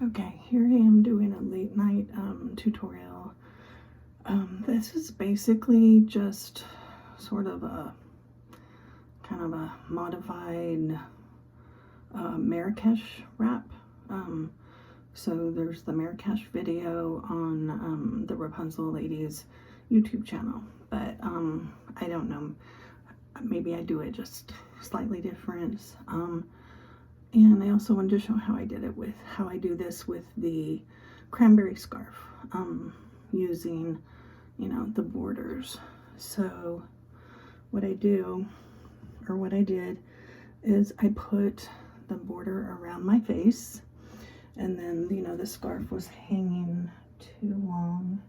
Okay, here I am doing a late night tutorial. This is basically just sort of a kind of a modified Marrakesh wrap. So there's the Marrakesh video on the Rapunzel Ladies YouTube channel, but I don't know, maybe I do it just slightly different. And I also wanted to show how I do this with the cranberry scarf, using, the borders. So what I did is I put the border around my face, and then, the scarf was hanging too long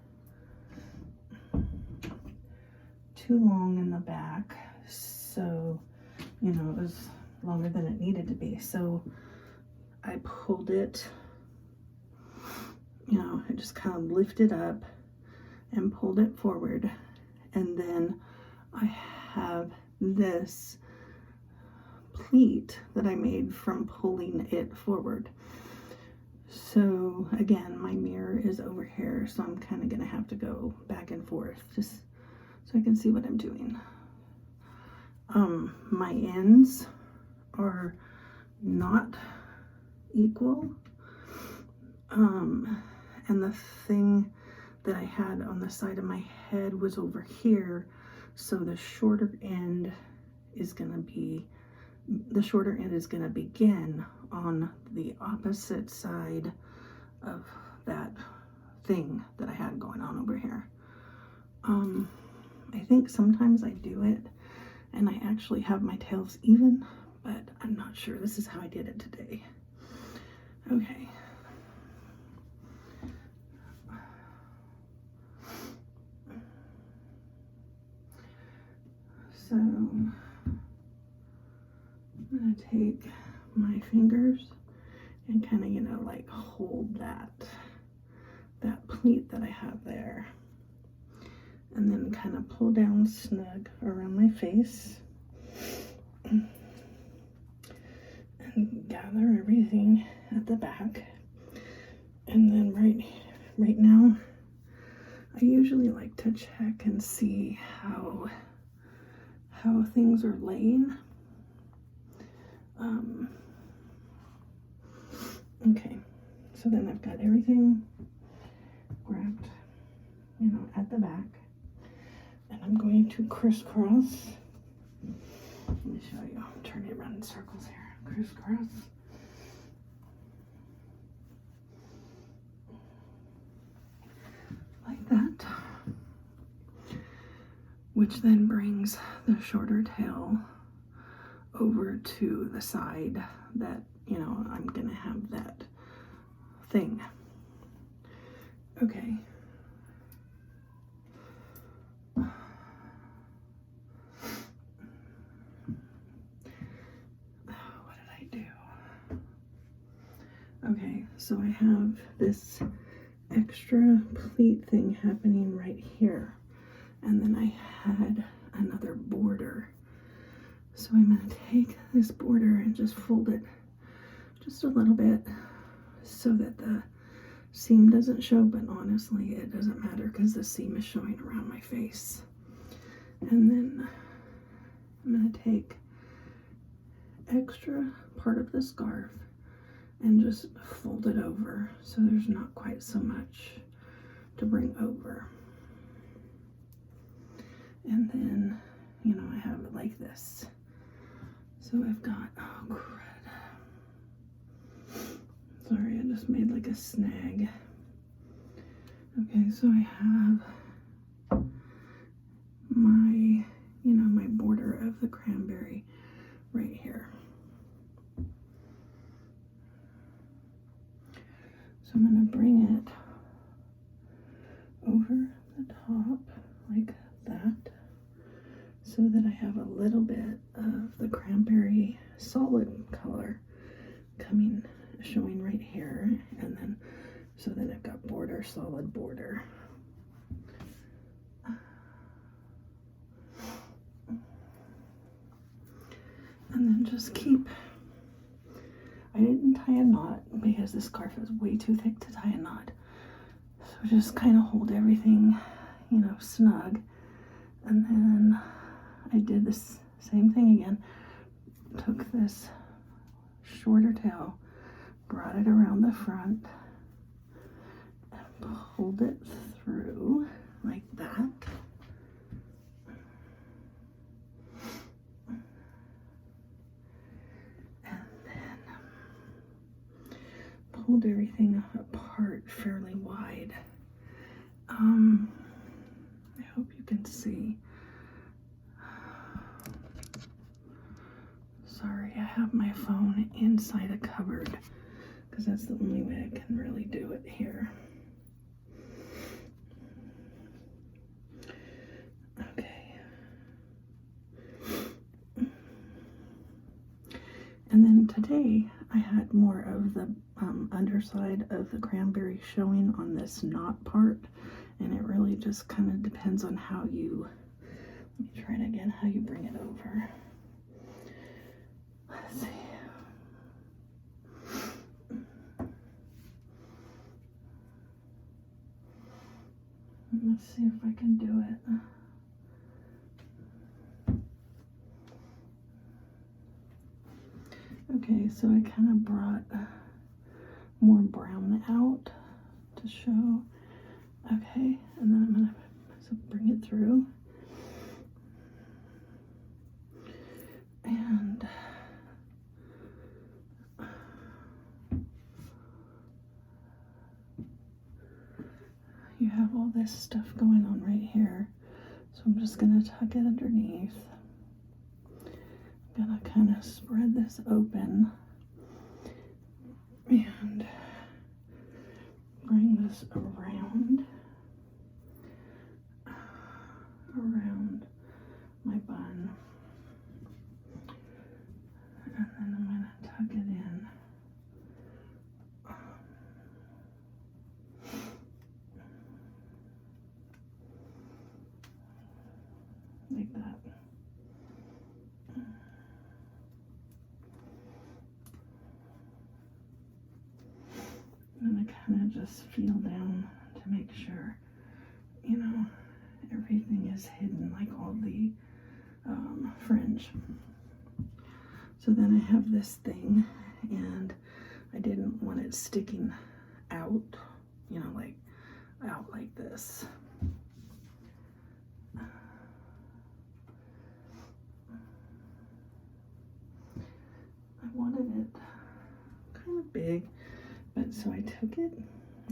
in the back. So, it was longer than it needed to be. So I pulled it, I just kind of lifted up and pulled it forward. And then I have this pleat that I made from pulling it forward. So again, my mirror is over here, so I'm kind of gonna have to go back and forth just so I can see what I'm doing. My ends are not equal, and the thing that I had on the side of my head was over here, so the shorter end is going to begin on the opposite side of that thing that I had going on over here. I think sometimes I do it and I actually have my tails even, but I'm not sure. This is how I did it today. Okay. So I'm gonna take my fingers and kind of, like hold that pleat that I have there, and then kind of pull down snug around my face and gather everything at the back. And then right now, I usually like to check and see how things are laying. Okay, so then I've got everything wrapped, at the back, and I'm going to crisscross. Let me show you. I'm turning it around in circles here. Crisscross. Like that. Which then brings the shorter tail over to the side that, I'm going to have that thing. Okay. What did I do? Okay, so I have this extra pleat thing happening right here, and then I had another border. So I'm going to take this border and just fold it just a little bit so that the seam doesn't show, but honestly it doesn't matter because the seam is showing around my face. And then I'm going to take extra part of the scarf and just fold it over so there's not quite so much to bring over. And then, I have it like this. So I've got, oh crud. Sorry, I just made like a snag. Okay, so I have my, my border of the cranberry right here. So I'm going to bring it over the top like that, so that I have a little bit of the cranberry solid color showing right here, and then so that I've got solid border. And then just keep I didn't tie a knot because this scarf is way too thick to tie a knot. So just kind of hold everything, you know, snug. And then I did this same thing again. Took this shorter tail, brought it around the front, and pulled it through like that. And then pulled everything apart fairly wide. I hope you can see. Sorry, I have my phone inside a cupboard because that's the only way I can really do it here. Okay. And then today I had more of the underside of the cranberry showing on this knot part, and it really just kind of depends on how you, let me try it again, how you bring it over. Let's see. Let's see if I can do it. Okay, so I kind of brought more brown out to show. Okay, and then I'm gonna bring it through. And you have all this stuff going on right here. So I'm just gonna tuck it underneath. I'm gonna kind of spread this open and bring this around my bun, and then I'm going to tuck it in. Like that. And I kind of just feel down to make sure, you know, everything is hidden, like all the fringe. So then I have this thing, and I didn't want it sticking out, you know, like out like this. I wanted it kind of big, but so I took it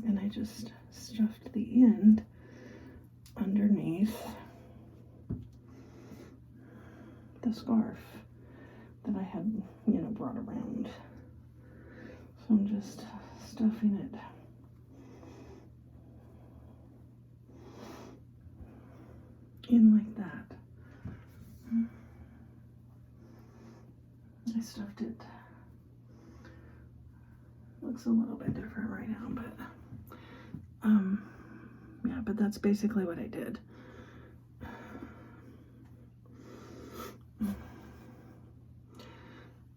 and I just stuffed the end underneath the scarf that I had, you know, brought around. So I'm just stuffing it in like that. I stuffed it. Looks a little bit different right now, but yeah, but that's basically what I did.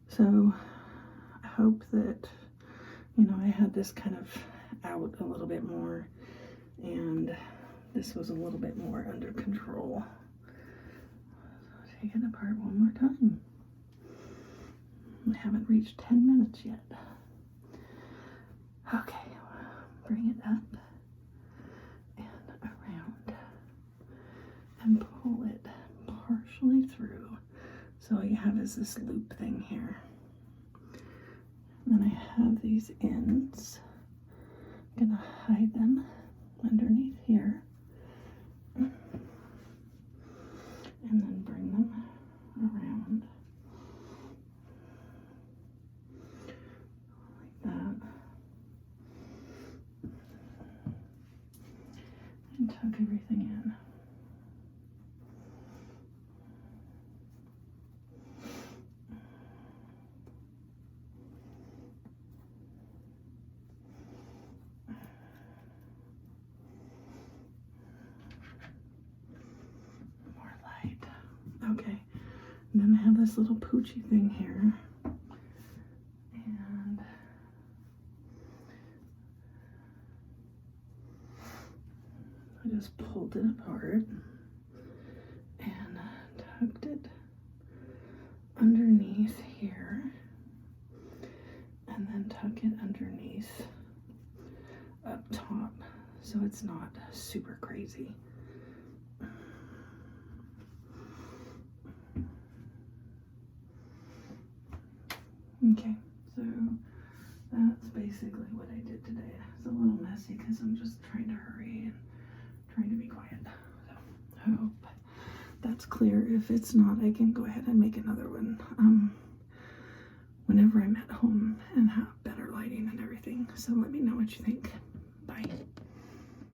So I hope that, you know, I had this kind of out a little bit more, and this was a little bit more under control. So take it apart one more time. I haven't reached 10 minutes yet. Okay, bring it up and around and pull it partially through. So all you have is this loop thing here. And then I have these ends. I'm gonna hide them underneath here. And then bring them around like that. And tuck everything in. More light. Okay. And then I have this little poochy thing here. And just pulled it apart and tucked it underneath here, and then tuck it underneath up top so it's not super crazy. Okay, so that's basically what I did today. It's a little messy because I'm just trying to hurry and trying to be quiet. So I hope that's clear. If it's not, I can go ahead and make another one whenever I'm at home and have better lighting and everything. So let me know what you think. Bye.